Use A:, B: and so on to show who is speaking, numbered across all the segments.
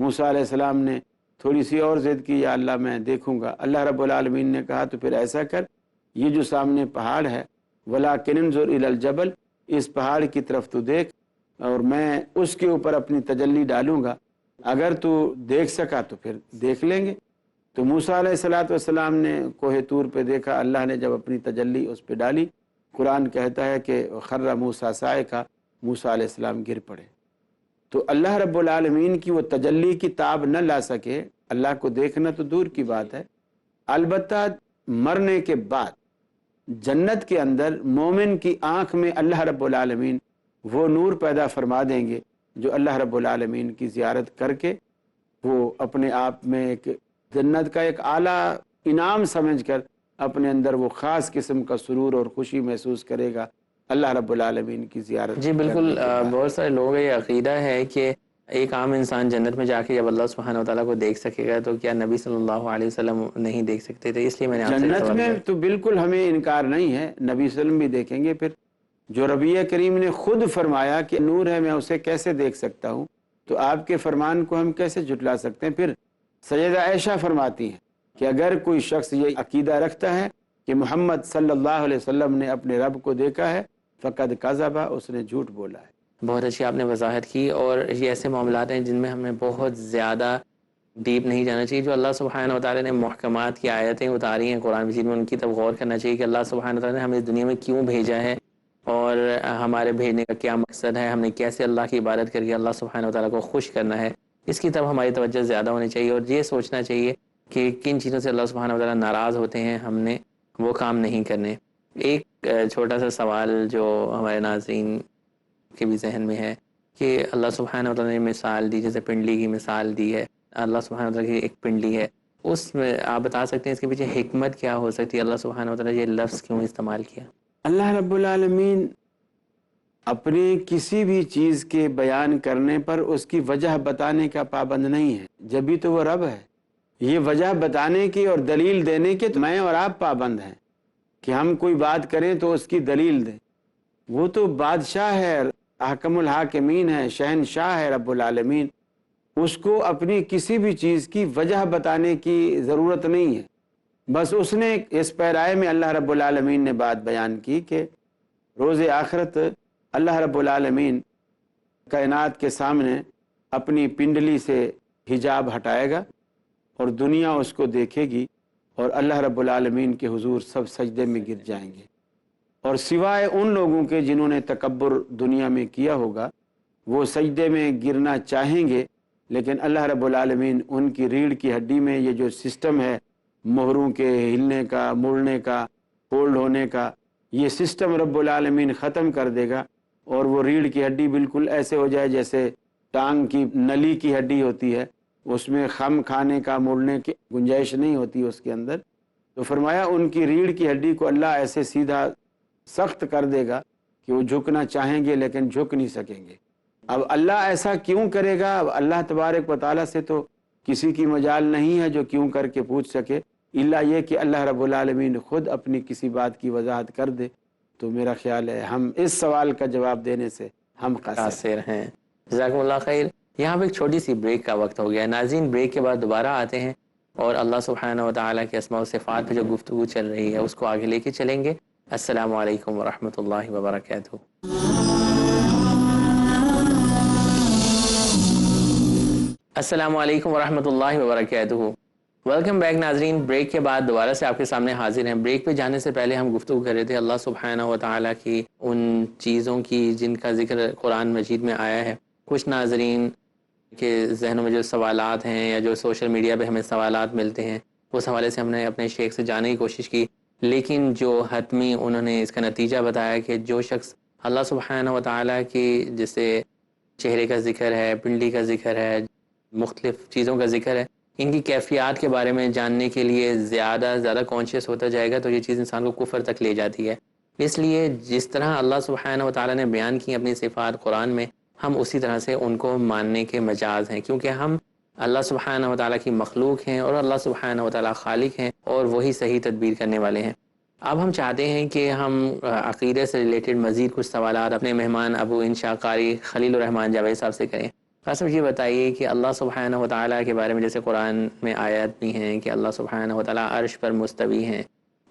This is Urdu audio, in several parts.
A: موسیٰ علیہ السلام نے تھوڑی سی اور ضد کی، یا اللہ میں دیکھوں گا۔ اللہ رب العالمین نے کہا تو پھر ایسا کر، یہ جو سامنے پہاڑ ہے، وَلَٰكِنِ انظُرْ إِلَى الْجَبَلِ، اس پہاڑ کی طرف تو دیکھ اور میں اس کے اوپر اپنی تجلی ڈالوں گا، اگر تو دیکھ سکا تو پھر دیکھ لیں گے۔ تو موسیٰ علیہ السلام نے کوہ طور پہ دیکھا، اللہ نے جب اپنی تجلی اس پہ ڈالی، قرآن کہتا ہے کہ خر موسیٰ صاعقہ، موسیٰ علیہ السلام گر پڑے۔ تو اللہ رب العالمین کی وہ تجلی کی تاب نہ لا سکے، اللہ کو دیکھنا تو دور کی بات ہے، البتہ مرنے کے بعد جنت کے اندر مومن کی آنکھ میں اللہ رب العالمین وہ نور پیدا فرما دیں گے جو اللہ رب العالمین کی زیارت کر کے وہ اپنے آپ میں ایک جنت کا ایک اعلیٰ انعام سمجھ کر اپنے اندر وہ خاص قسم کا سرور اور خوشی محسوس کرے گا اللہ رب العالمین کی زیارت۔
B: جی بالکل، بہت سارے لوگ یہ عقیدہ ہے کہ ایک عام انسان جنت میں جا کے جب اللہ سبحانہ وتعالیٰ کو دیکھ سکے گا تو کیا نبی صلی اللہ علیہ وسلم نہیں دیکھ سکتے تھے؟ اس لیے میں نے آپ سے
A: جنت میں تو بالکل ہمیں انکار نہیں ہے، نبی صلی اللہ علیہ وسلم بھی دیکھیں گے۔ پھر جو ربی کریم نے خود فرمایا کہ نور ہے، میں اسے کیسے دیکھ سکتا ہوں، تو آپ کے فرمان کو ہم کیسے جھٹلا سکتے ہیں؟ پھر سیدہ عائشہ فرماتی ہیں کہ اگر کوئی شخص یہ عقیدہ رکھتا ہے کہ محمد صلی اللہ علیہ وسلم نے اپنے رب کو دیکھا ہے، فقد کذب، اس نے جھوٹ بولا ہے۔
B: بہت اچھی آپ نے وضاحت کی، اور یہ ایسے معاملات ہیں جن میں ہمیں بہت زیادہ ڈیپ نہیں جانا چاہیے۔ جو اللہ سبحانہ وتعالی نے محکمات کی آیتیں اتاری ہیں قرآن مجید میں، ان کی طرف غور کرنا چاہیے کہ اللہ سبحانہ وتعالی نے ہمیں اس دنیا میں کیوں بھیجا ہے اور ہمارے بھیجنے کا کیا مقصد ہے، ہم نے کیسے اللہ کی عبادت کر کے اللہ سبحانہ وتعالی کو خوش کرنا ہے، اس کی طرف ہماری توجہ زیادہ ہونی چاہیے، اور یہ سوچنا چاہیے کہ کن چیزوں سے اللہ سبحانہ وتعالی ناراض ہوتے ہیں، ہم نے وہ کام نہیں کرنے۔ ایک چھوٹا سا سوال جو ہمارے ناظرین کے بھی ذہن میں ہے کہ اللہ سبحانہ وتعالی نے مثال دی، جیسے پنڈلی کی مثال دی ہے، اللہ سبحانہ وتعالی کی ایک پنڈلی ہے، اس میں آپ بتا سکتے ہیں اس کے پیچھے حکمت کیا ہو سکتی ہے؟ اللہ سبحانہ وتعالی یہ لفظ کیوں استعمال کیا؟
A: اللہ رب العالمین اپنے کسی بھی چیز کے بیان کرنے پر اس کی وجہ بتانے کا پابند نہیں ہے، جبھی تو وہ رب ہے۔ یہ وجہ بتانے کی اور دلیل دینے کے تو میں اور آپ پابند ہیں کہ ہم کوئی بات کریں تو اس کی دلیل دیں۔ وہ تو بادشاہ ہے، احکم الحاکمین ہے، شہنشاہ ہے رب العالمین، اس کو اپنی کسی بھی چیز کی وجہ بتانے کی ضرورت نہیں ہے۔ بس اس نے اس پیرائے میں اللہ رب العالمین نے بات بیان کی کہ روز آخرت اللہ رب العالمین کائنات کے سامنے اپنی پنڈلی سے حجاب ہٹائے گا اور دنیا اس کو دیکھے گی، اور اللہ رب العالمین کے حضور سب سجدے میں گر جائیں گے، اور سوائے ان لوگوں کے جنہوں نے تکبر دنیا میں کیا ہوگا وہ سجدے میں گرنا چاہیں گے، لیکن اللہ رب العالمین ان کی ریڑھ کی ہڈی میں یہ جو سسٹم ہے مہروں کے ہلنے کا، مڑنے کا، فولڈ ہونے کا، یہ سسٹم رب العالمین ختم کر دے گا، اور وہ ریڑھ کی ہڈی بالکل ایسے ہو جائے جیسے ٹانگ کی نلی کی ہڈی ہوتی ہے، اس میں خم کھانے کا، مڑنے کی گنجائش نہیں ہوتی اس کے اندر۔ تو فرمایا ان کی ریڑھ کی ہڈی کو اللہ ایسے سیدھا سخت کر دے گا کہ وہ جھکنا چاہیں گے لیکن جھک نہیں سکیں گے۔ اب اللہ ایسا کیوں کرے گا؟ اب اللہ تبارک و تعالیٰ سے تو کسی کی مجال نہیں ہے جو کیوں کر کے پوچھ سکے، الا یہ کہ اللہ رب العالمین خود اپنی کسی بات کی وضاحت کر دے، تو میرا خیال ہے ہم اس سوال کا جواب دینے سے ہم قاصر
B: ہیں۔ جزاکم اللہ خیر۔ یہاں پہ ایک چھوٹی سی بریک کا وقت ہو گیا ہے ناظرین، بریک کے بعد دوبارہ آتے ہیں اور اللہ سبحانہ و تعالیٰ کے اسماء و صفات پہ جو گفتگو چل رہی ہے اس کو آگے لے کے چلیں گے۔ السلام علیکم ورحمۃ اللہ وبرکاتہ۔ السلام علیکم ورحمۃ اللہ وبرکاتہ۔ ویلکم بیک ناظرین، بریک کے بعد دوبارہ سے آپ کے سامنے حاضر ہیں۔ بریک پہ جانے سے پہلے ہم گفتگو کر رہے تھے اللہ سبحانہ و تعالیٰ کی ان چیزوں کی جن کا ذکر قرآن مجید میں آیا ہے۔ کچھ ناظرین کے ذہنوں میں جو سوالات ہیں یا جو سوشل میڈیا پہ ہمیں سوالات ملتے ہیں اس حوالے سے ہم نے اپنے شیخ سے جاننے کی کوشش کی، لیکن جو حتمی انہوں نے اس کا نتیجہ بتایا کہ جو شخص اللہ سبحانہ و تعالیٰ کی جیسے چہرے کا ذکر ہے، پنڈلی کا ذکر ہے، مختلف چیزوں کا ذکر ہے، ان کی کیفیات کے بارے میں جاننے کے لیے زیادہ کانشیس ہوتا جائے گا تو یہ چیز انسان کو کفر تک لے جاتی ہے۔ اس لیے جس طرح اللہ سبحانہ و تعالیٰ نے بیان کی اپنی صفات قرآن میں، ہم اسی طرح سے ان کو ماننے کے مجاز ہیں، کیونکہ ہم اللہ سبحانہ و تعالیٰ کی مخلوق ہیں اور اللہ سبحانہ و تعالیٰ خالق ہیں اور وہی صحیح تدبیر کرنے والے ہیں۔ اب ہم چاہتے ہیں کہ ہم عقیدے سے ریلیٹڈ مزید کچھ سوالات اپنے مہمان ابو انشا قاری خلیل الرحمان جاوید صاحب سے کریں۔ صاحب یہ بتائیے کہ اللہ سبحانہ و تعالیٰ کے بارے میں جیسے قرآن میں آیات بھی ہیں کہ اللہ سبحانہ و تعالیٰ عرش پر مستوی ہیں،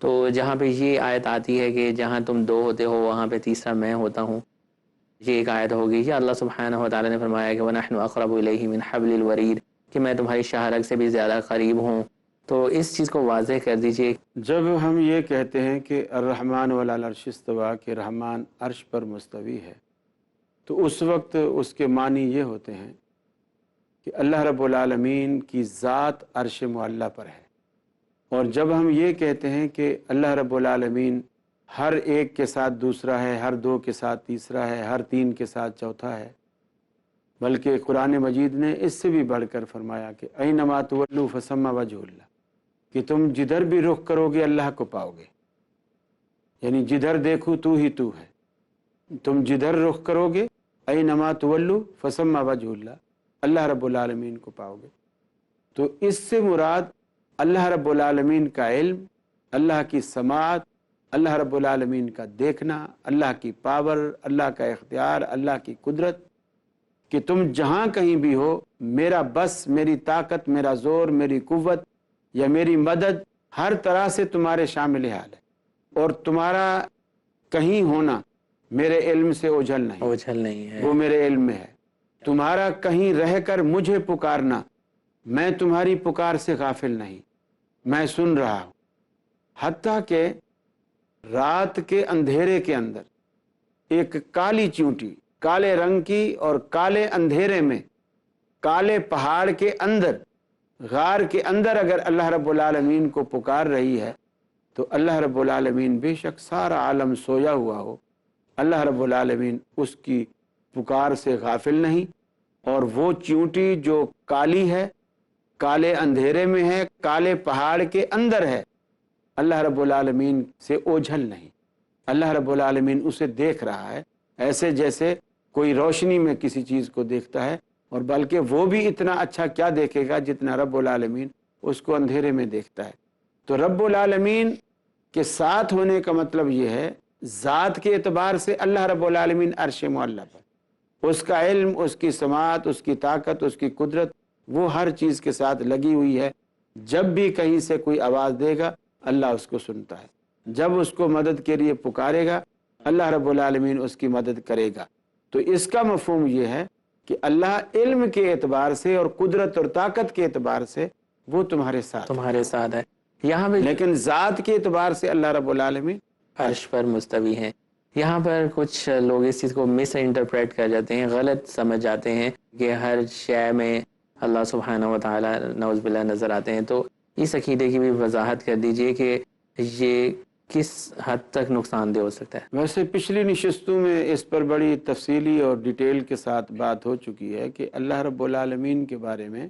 B: تو جہاں پہ یہ آیت آتی ہے کہ جہاں تم دو ہوتے ہو وہاں پہ تیسرا میں ہوتا ہوں، یہ ایک آیت ہوگی کہ اللہ سبحانہ و تعالیٰ نے فرمایا کہ وَنَحْنُ أَقْرَبُ إِلَيْهِ مِنْ حَبْلِ الْوَرِيدِ کہ میں تمہاری شاہ رگ سے بھی زیادہ قریب ہوں، تو اس چیز کو واضح کر دیجئے۔
A: جب ہم یہ کہتے ہیں کہ الرحمن علی العرش استویٰ کہ رحمان عرش پر مستوی ہے، تو اس وقت اس کے معنی یہ ہوتے ہیں کہ اللہ رب العالمین کی ذات عرش معلیٰ پر ہے۔ اور جب ہم یہ کہتے ہیں کہ اللہ رب العالمین ہر ایک کے ساتھ دوسرا ہے، ہر دو کے ساتھ تیسرا ہے، ہر تین کے ساتھ چوتھا ہے، بلکہ قرآن مجید نے اس سے بھی بڑھ کر فرمایا کہ اینما تولوا فثم وجہ اللہ، کہ تم جدھر بھی رخ کرو گے اللہ کو پاؤ گے، یعنی جدھر دیکھو تو ہی تو ہے، تم جدھر رخ کرو گے اینما تولوا فثم وجہ اللہ، اللہ رب العالمین کو پاؤ گے۔ تو اس سے مراد اللہ رب العالمین کا علم، اللہ کی سماعت، اللہ رب العالمین کا دیکھنا، اللہ کی پاور، اللہ کا اختیار، اللہ کی قدرت، کہ تم جہاں کہیں بھی ہو میرا بس، میری طاقت، میرا زور، میری قوت یا میری مدد ہر طرح سے تمہارے شامل حال ہے، اور تمہارا کہیں ہونا میرے علم سے اوجھل نہیں
B: ہے،
A: وہ میرے علم میں ہے۔ تمہارا کہیں رہ کر مجھے پکارنا، میں تمہاری پکار سے غافل نہیں، میں سن رہا ہوں۔ حتیٰ کہ رات کے اندھیرے کے اندر ایک کالی چیونٹی، کالے رنگ کی اور کالے اندھیرے میں، کالے پہاڑ کے اندر، غار کے اندر اگر اللہ رب العالمین کو پکار رہی ہے تو اللہ رب العالمین بے شک سارا عالم سویا ہوا ہو، اللہ رب العالمین اس کی پکار سے غافل نہیں، اور وہ چیونٹی جو کالی ہے، کالے اندھیرے میں ہے، کالے پہاڑ کے اندر ہے، اللہ رب العالمین سے اوجھل نہیں، اللہ رب العالمین اسے دیکھ رہا ہے، ایسے جیسے کوئی روشنی میں کسی چیز کو دیکھتا ہے، اور بلکہ وہ بھی اتنا اچھا کیا دیکھے گا جتنا رب العالمین اس کو اندھیرے میں دیکھتا ہے۔ تو رب العالمین کے ساتھ ہونے کا مطلب یہ ہے ذات کے اعتبار سے اللہ رب العالمین عرش معلیٰ پر، اس کا علم، اس کی سماعت، اس کی طاقت، اس کی قدرت، وہ ہر چیز کے ساتھ لگی ہوئی ہے۔ جب بھی کہیں سے کوئی آواز دے گا اللہ اس کو سنتا ہے، جب اس کو مدد کے لیے پکارے گا اللہ رب العالمین اس کی مدد کرے گا۔ تو اس کا مفہوم یہ ہے کہ اللہ علم کے اعتبار سے اور قدرت اور طاقت کے اعتبار سے وہ تمہارے ساتھ
B: ہے، یہاں پہ
A: لیکن ذات کے اعتبار سے اللہ رب العالمین
B: عرش پر مستوی ہیں۔ یہاں پر کچھ لوگ اس چیز کو مس انٹرپریٹ کر جاتے ہیں، غلط سمجھ جاتے ہیں کہ ہر شے میں اللہ سبحانہ و تعالیٰ نعوذ باللہ نظر آتے ہیں، تو اس عقیدے کی بھی وضاحت کر دیجئے کہ یہ کس حد تک نقصان دہ ہو سکتا ہے۔
A: ویسے پچھلی نشستوں میں اس پر بڑی تفصیلی اور ڈیٹیل کے ساتھ بات ہو چکی ہے کہ اللہ رب العالمین کے بارے میں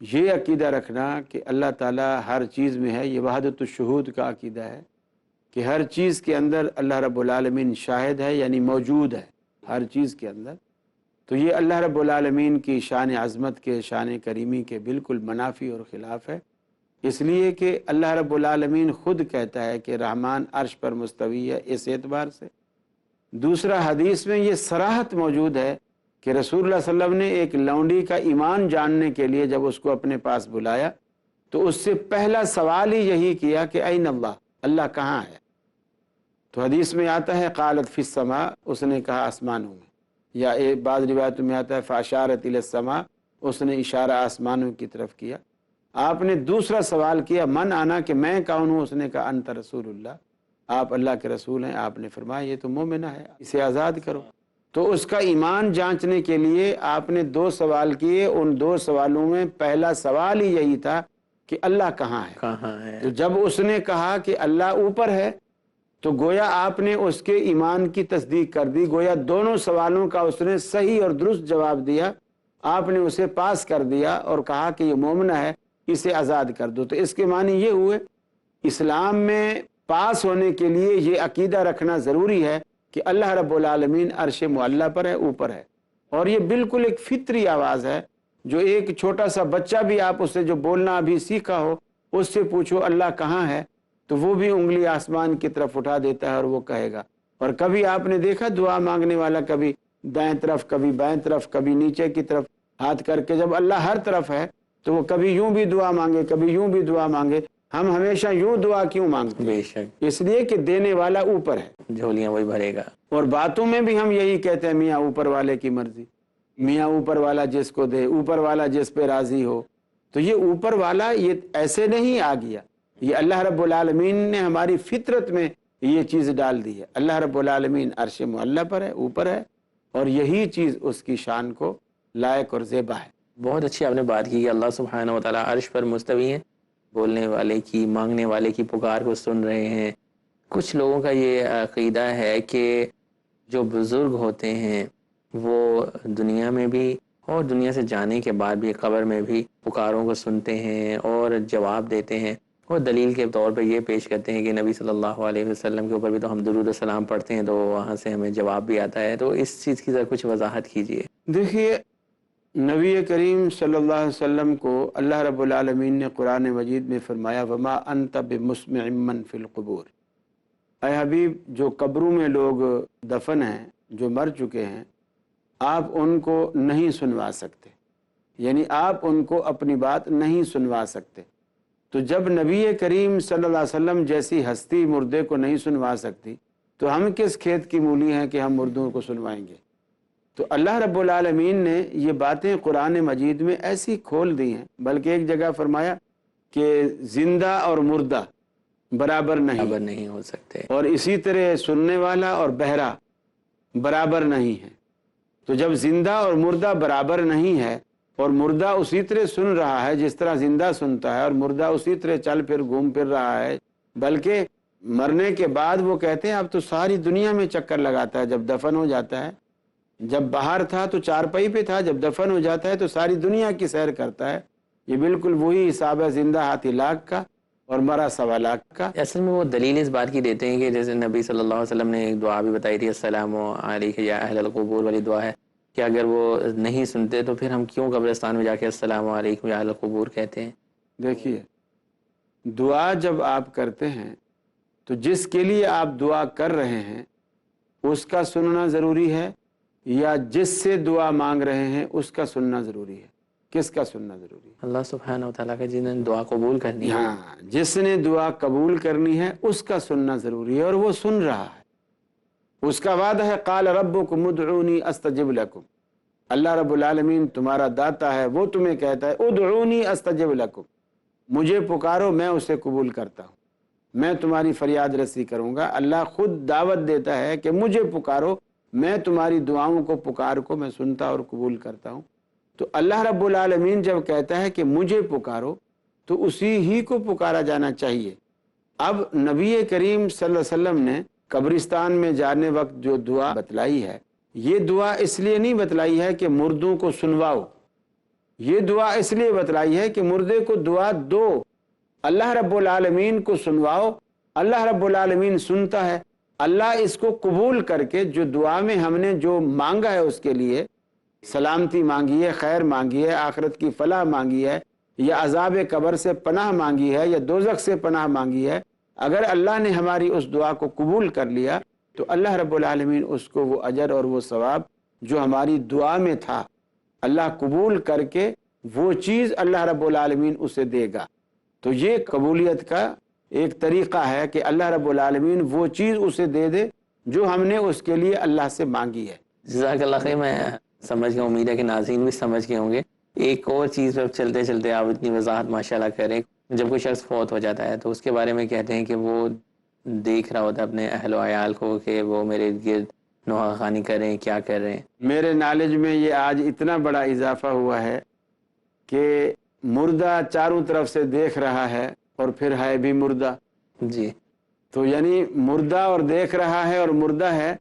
A: یہ عقیدہ رکھنا کہ اللہ تعالیٰ ہر چیز میں ہے، یہ وحدت الشہود کا عقیدہ ہے کہ ہر چیز کے اندر اللہ رب العالمین شاہد ہے، یعنی موجود ہے ہر چیز کے اندر۔ تو یہ اللہ رب العالمین کی شان عظمت کے، شان کریمی کے بالکل منافی اور خلاف ہے، اس لیے کہ اللہ رب العالمین خود کہتا ہے کہ رحمان عرش پر مستوی ہے اس اعتبار سے۔ دوسرا حدیث میں یہ صراحت موجود ہے کہ رسول اللہ صلی اللہ علیہ وسلم نے ایک لونڈی کا ایمان جاننے کے لیے جب اس کو اپنے پاس بلایا تو اس سے پہلا سوال ہی یہی کیا کہ این اللہ، اللہ کہاں ہے؟ تو حدیث میں آتا ہے قالت فی السماء، اس نے کہا آسمانوں میں، یا ایک بعض روایتوں میں آتا ہے فاشارت الی السماء، اس نے اشارہ آسمانوں کی طرف کیا۔ آپ نے دوسرا سوال کیا من آنا، کہ میں کون ہوں؟ اس نے کہا انت رسول اللہ، آپ اللہ کے رسول ہیں۔ آپ نے فرمایا یہ تو مومنہ ہے، اسے آزاد کرو۔ تو اس کا ایمان جانچنے کے لیے آپ نے دو سوال کیے، ان دو سوالوں میں پہلا سوال ہی یہی تھا کہ اللہ کہاں ہے؟ تو جب اس نے کہا کہ اللہ اوپر ہے تو گویا آپ نے اس کے ایمان کی تصدیق کر دی، گویا دونوں سوالوں کا اس نے صحیح اور درست جواب دیا، آپ نے اسے پاس کر دیا اور کہا کہ یہ مومنہ ہے، اسے آزاد کر دو۔ تو اس کے معنی یہ ہوئے اسلام میں پاس ہونے کے لیے یہ عقیدہ رکھنا ضروری ہے کہ اللہ رب العالمین عرش معلیٰ پر ہے، اوپر ہے، اور یہ بالکل ایک فطری آواز ہے۔ جو ایک چھوٹا سا بچہ بھی آپ اس سے جو بولنا ابھی سیکھا ہو، اس سے پوچھو اللہ کہاں ہے تو وہ بھی انگلی آسمان کی طرف اٹھا دیتا ہے اور وہ کہے گا۔ اور کبھی آپ نے دیکھا دعا مانگنے والا کبھی دائیں طرف، کبھی بائیں طرف، کبھی نیچے کی طرف، ہاتھ کر کے جب اللہ ہر طرف ہے تو وہ کبھی یوں بھی دعا مانگے کبھی یوں بھی دعا مانگے، ہم ہمیشہ یوں دعا کیوں مانگتے ہیں؟
B: بے شک،
A: اس لیے کہ دینے والا اوپر ہے،
B: جھولیاں وہی بھرے گا۔
A: اور باتوں میں بھی ہم یہی کہتے ہیں میاں اوپر والے کی مرضی، میاں اوپر والا جس کو دے، اوپر والا جس پہ راضی ہو۔ تو یہ اوپر والا یہ ایسے نہیں آ گیا، یہ اللہ رب العالمین نے ہماری فطرت میں یہ چیز ڈال دی ہے۔ اللہ رب العالمین عرش معلی پر ہے، اوپر ہے، اور یہی چیز اس کی شان کو لائق اور زیبا ہے۔
B: بہت اچھی آپ نے بات کی کہ اللہ سبحانہ و تعالیٰ عرش پر مستوی ہے، بولنے والے کی، مانگنے والے کی پکار کو سن رہے ہیں۔ کچھ لوگوں کا یہ عقیدہ ہے کہ جو بزرگ ہوتے ہیں وہ دنیا میں بھی اور دنیا سے جانے کے بعد بھی قبر میں بھی پکاروں کو سنتے ہیں اور جواب دیتے ہیں، اور دلیل کے طور پہ یہ پیش کرتے ہیں کہ نبی صلی اللہ علیہ وسلم کے اوپر بھی تو ہم درود و سلام پڑھتے ہیں تو وہاں سے ہمیں جواب بھی آتا ہے۔ تو اس چیز کی ذرا کچھ وضاحت کیجیے۔
A: دیکھیے، نبی کریم صلی اللہ علیہ وسلم کو اللہ رب العالمین نے قرآن مجید میں فرمایا وما انت بمسمع من فی القبور، اے حبیب جو قبروں میں لوگ دفن ہیں، جو مر چکے ہیں، آپ ان کو نہیں سنوا سکتے، یعنی آپ ان کو اپنی بات نہیں سنوا سکتے۔ تو جب نبی کریم صلی اللہ علیہ وسلم جیسی ہستی مردے کو نہیں سنوا سکتی تو ہم کس کھیت کی مولی ہیں کہ ہم مردوں کو سنوائیں گے؟ تو اللہ رب العالمین نے یہ باتیں قرآن مجید میں ایسی کھول دی ہیں، بلکہ ایک جگہ فرمایا کہ زندہ اور مردہ برابر
B: برابر
A: نہیں،
B: نہیں ہو سکتے۔
A: اور اسی طرح سننے والا اور بہرا برابر نہیں ہے۔ تو جب زندہ اور مردہ برابر نہیں ہے اور مردہ اسی طرح سن رہا ہے جس طرح زندہ سنتا ہے، اور مردہ اسی طرح چل پھر گھوم پھر رہا ہے، بلکہ مرنے کے بعد وہ کہتے ہیں اب تو ساری دنیا میں چکر لگاتا ہے، جب دفن ہو جاتا ہے، جب باہر تھا تو چارپائی پہ تھا، جب دفن ہو جاتا ہے تو ساری دنیا کی سیر کرتا ہے۔ یہ بالکل وہی حساب ہے زندہ ہاتھی لاکھ کا اور مرا 1.25 لاکھ کا۔
B: اصل میں وہ دلیل اس بات کی دیتے ہیں کہ جیسے نبی صلی اللہ علیہ وسلم نے ایک دعا بھی بتائی تھی، السلام علیکم یا اہل القبور والی دعا ہے، کہ اگر وہ نہیں سنتے تو پھر ہم کیوں قبرستان میں جا کے السلام علیکم یا اہل القبور کہتے ہیں؟
A: دیکھیے، دعا جب آپ کرتے ہیں تو جس کے لیے آپ دعا کر رہے ہیں اس کا سننا ضروری ہے، یا جس سے دعا مانگ رہے ہیں اس کا سننا ضروری ہے؟ کس کا سننا ضروری ہے؟
B: اللہ سبحانہ و تعالیٰ کا، جن نے دعا قبول کرنی ہے۔
A: ہاں، جس نے دعا قبول کرنی ہے اس کا سننا ضروری ہے، اور وہ سن رہا ہے۔ اس کا وعدہ ہے قال ربکم ادعونی استجب لکم، اللہ رب العالمین تمہارا داتا ہے، وہ تمہیں کہتا ہے ادعونی استجب لکم، مجھے پکارو میں اسے قبول کرتا ہوں، میں تمہاری فریاد رسی کروں گا۔ اللہ خود دعوت دیتا ہے کہ مجھے پکارو، میں تمہاری دعاؤں کو پکار کو میں سنتا اور قبول کرتا ہوں۔ تو اللہ رب العالمین جب کہتا ہے کہ مجھے پکارو تو اسی ہی کو پکارا جانا چاہیے۔ اب نبی کریم صلی اللہ علیہ وسلم نے قبرستان میں جانے وقت جو دعا بتلائی ہے، یہ دعا اس لیے نہیں بتلائی ہے کہ مردوں کو سنواؤ، یہ دعا اس لیے بتلائی ہے کہ مردے کو دعا دو، اللہ رب العالمین کو سنواؤ، اللہ رب العالمین سنتا ہے، اللہ اس کو قبول کر کے جو دعا میں ہم نے جو مانگا ہے اس کے لیے، سلامتی مانگی ہے، خیر مانگی ہے، آخرت کی فلاح مانگی ہے، یا عذاب قبر سے پناہ مانگی ہے، یا دوزخ سے پناہ مانگی ہے، اگر اللہ نے ہماری اس دعا کو قبول کر لیا تو اللہ رب العالمین اس کو وہ اجر اور وہ ثواب جو ہماری دعا میں تھا اللہ قبول کر کے وہ چیز اللہ رب العالمین اسے دے گا۔ تو یہ قبولیت کا ایک طریقہ ہے کہ اللہ رب العالمین وہ چیز اسے دے دے جو ہم نے اس کے لیے اللہ سے مانگی ہے۔
B: جزاک اللہ خیر، میں سمجھ گیا، امید ہے کہ ناظرین بھی سمجھ گئے ہوں گے۔ ایک اور چیز پہ چلتے چلتے آپ اتنی وضاحت ماشاءاللہ کریں، جب کوئی شخص فوت ہو جاتا ہے تو اس کے بارے میں کہتے ہیں کہ وہ دیکھ رہا ہوتا ہے اپنے اہل و عیال کو کہ وہ میرے گرد نوحہ خوانی کریں، کیا کر رہے ہیں۔
A: میرے نالج میں یہ آج اتنا بڑا اضافہ ہوا ہے کہ مردہ چاروں طرف سے دیکھ رہا ہے اور پھر ہے بھی مردہ۔
B: جی،
A: تو یعنی مردہ اور دیکھ رہا ہے اور مردہ ہے،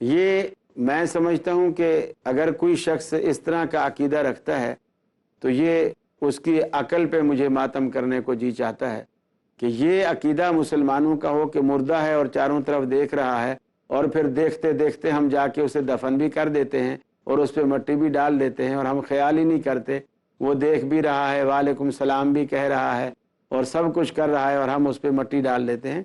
A: یہ میں سمجھتا ہوں کہ اگر کوئی شخص اس طرح کا عقیدہ رکھتا ہے تو یہ اس کی عقل پہ مجھے ماتم کرنے کو جی چاہتا ہے کہ یہ عقیدہ مسلمانوں کا ہو کہ مردہ ہے اور چاروں طرف دیکھ رہا ہے، اور پھر دیکھتے دیکھتے ہم جا کے اسے دفن بھی کر دیتے ہیں اور اس پہ مٹی بھی ڈال دیتے ہیں، اور ہم خیال ہی نہیں کرتے، وہ دیکھ بھی رہا ہے، وعلیکم السلام بھی کہہ رہا ہے اور سب کچھ کر رہا ہے، اور ہم اس پہ مٹی ڈال دیتے ہیں۔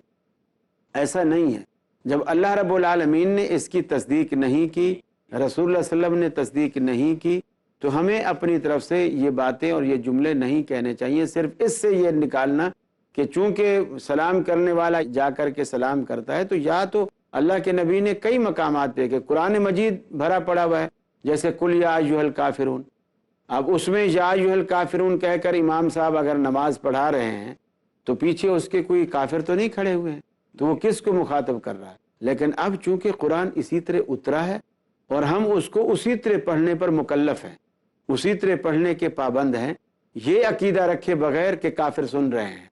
A: ایسا نہیں ہے۔ جب اللہ رب العالمین نے اس کی تصدیق نہیں کی، رسول اللہ صلی اللہ علیہ وسلم نے تصدیق نہیں کی، تو ہمیں اپنی طرف سے یہ باتیں اور یہ جملے نہیں کہنے چاہیے، صرف اس سے یہ نکالنا کہ چونکہ سلام کرنے والا جا کر کے سلام کرتا ہے، تو یا تو اللہ کے نبی نے کئی مقامات پہ کہ قرآن مجید بھرا پڑا ہوا ہے، جیسے قل یا ایھا الکافرون، اب اس میں یا ایھا الکافرون کہہ کر امام صاحب اگر نماز پڑھا رہے ہیں تو پیچھے اس کے کوئی کافر تو نہیں کھڑے ہوئے ہیں، تو وہ کس کو مخاطب کر رہا ہے؟ لیکن اب چونکہ قرآن اسی طرح اترا ہے اور ہم اس کو اسی طرح پڑھنے پر مکلف ہیں، اسی طرح پڑھنے کے پابند ہیں، یہ عقیدہ رکھے بغیر کہ کافر سن رہے ہیں،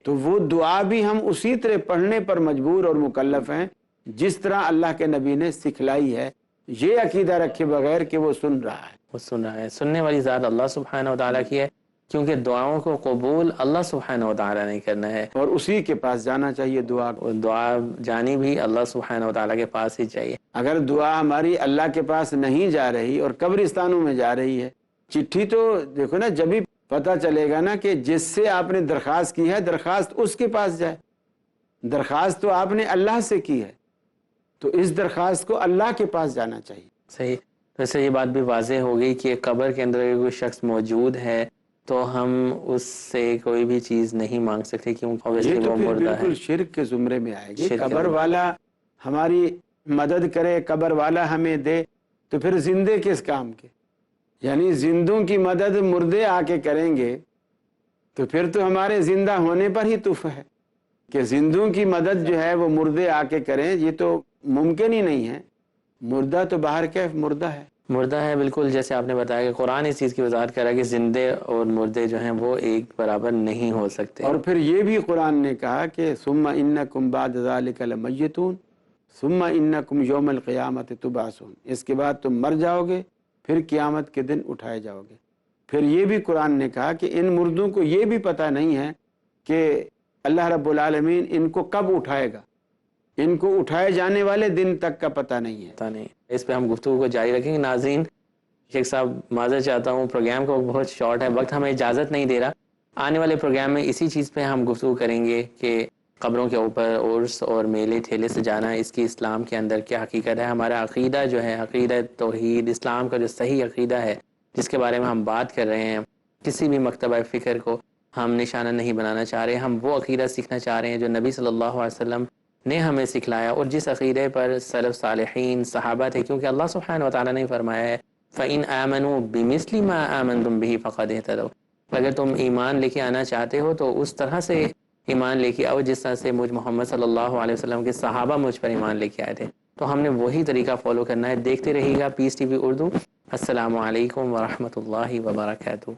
A: تو وہ دعا بھی ہم اسی طرح پڑھنے پر مجبور اور مکلف ہیں جس طرح اللہ کے نبی نے سکھلائی ہے، یہ عقیدہ رکھے بغیر کہ وہ سن رہا ہے۔
B: وہ سن رہا ہے، سننے والی ذات اللہ سبحانہ و تعالیٰ کی ہے، کیونکہ دعاؤں کو قبول اللہ سبحانہ و تعالیٰ نے کرنا ہے،
A: اور اسی کے پاس جانا چاہیے دعا کو۔
B: اور دعا جانی بھی اللہ سبحانہ و تعالیٰ کے پاس ہی چاہیے۔
A: اگر دعا ہماری اللہ کے پاس نہیں جا رہی اور قبرستانوں میں جا رہی ہے، چٹھی تو دیکھو نا، جب ہی پتہ چلے گا نا کہ جس سے آپ نے درخواست کی ہے درخواست اس کے پاس جائے، درخواست تو آپ نے اللہ سے کی ہے، تو اس درخواست کو اللہ کے پاس جانا چاہیے۔
B: صحیح، ویسے یہ بات بھی واضح ہو گئی کہ قبر کے اندر اگر کوئی شخص موجود ہے تو ہم اس سے کوئی بھی چیز نہیں مانگ سکتے، کیونکہ
A: یہ
B: obviously
A: تو
B: وہ
A: پھر
B: مردہ ہے۔
A: بالکل شرک کے زمرے میں آئے گی،
B: شرک کے
A: قبر
B: زمرے۔
A: والا ہماری مدد کرے، قبر والا ہمیں دے، تو پھر زندے کس کام کے؟ یعنی زندوں کی مدد مردے آ کے کریں گے تو پھر تو ہمارے زندہ ہونے پر ہی تف ہے کہ زندوں کی مدد جو ہے وہ مردے آ کے کریں، یہ تو ممکن ہی نہیں ہے، مردہ تو باہر کیف مردہ ہے۔
B: مردہ ہے، بالکل جیسے آپ نے بتایا کہ قرآن اس چیز کی وضاحت کر رہا ہے کہ زندے اور مردے جو ہیں وہ ایک برابر نہیں ہو سکتے۔
A: اور پھر یہ بھی قرآن نے کہا کہ ثم انکم بعد ذلک لمیتون ثم انکم یوم القیامت تبعثون، اس کے بعد تم مر جاؤ گے، پھر قیامت کے دن اٹھائے جاؤ گے۔ پھر یہ بھی قرآن نے کہا کہ ان مردوں کو یہ بھی پتہ نہیں ہے کہ اللہ رب العالمین ان کو کب اٹھائے گا، ان کو اٹھائے جانے والے دن تک کا پتہ نہیں ہے۔
B: پتہ نہیں، اس پہ ہم گفتگو کو جاری رکھیں گے۔ ناظرین، شیخ صاحب معذرت چاہتا ہوں، پروگرام کا بہت شارٹ ہے، وقت ہمیں اجازت نہیں دے رہا۔ آنے والے پروگرام میں اسی چیز پہ ہم گفتگو کریں گے کہ قبروں کے اوپر عرس اور میلے ٹھیلے سے جانا، اس کی اسلام کے اندر کیا حقیقت ہے، ہمارا عقیدہ جو ہے، عقیدہ توحید اسلام کا جو صحیح عقیدہ ہے جس کے بارے میں ہم بات کر رہے ہیں، کسی بھی مکتبہ فکر کو ہم نشانہ نہیں بنانا چاہ رہے، ہم وہ عقیدہ سیکھنا چاہ رہے ہیں جو نبی صلی اللہ علیہ وسلم نے ہمیں سکھلایا اور جس عقیدے پر سلف صالحین صحابہ تھے، کیونکہ اللہ سبحانہ و تعالیٰ نے فرمایا ہے فَإِنْ آمَنُوا بِمِثْلِ مَا آمَنْتُمْ بِهِ فَقَدْ اهْتَدَوْا، اگر تم ایمان لے کے آنا چاہتے ہو تو اس طرح سے ایمان لے کے آؤ جس طرح سے مجھ محمد صلی اللہ علیہ وسلم کے صحابہ مجھ پر ایمان لے کے آئے تھے، تو ہم نے وہی طریقہ فالو کرنا ہے۔ دیکھتے رہیے گا پیس ٹی وی اردو۔ السلام علیکم ورحمۃ اللہ وبرکاتہ۔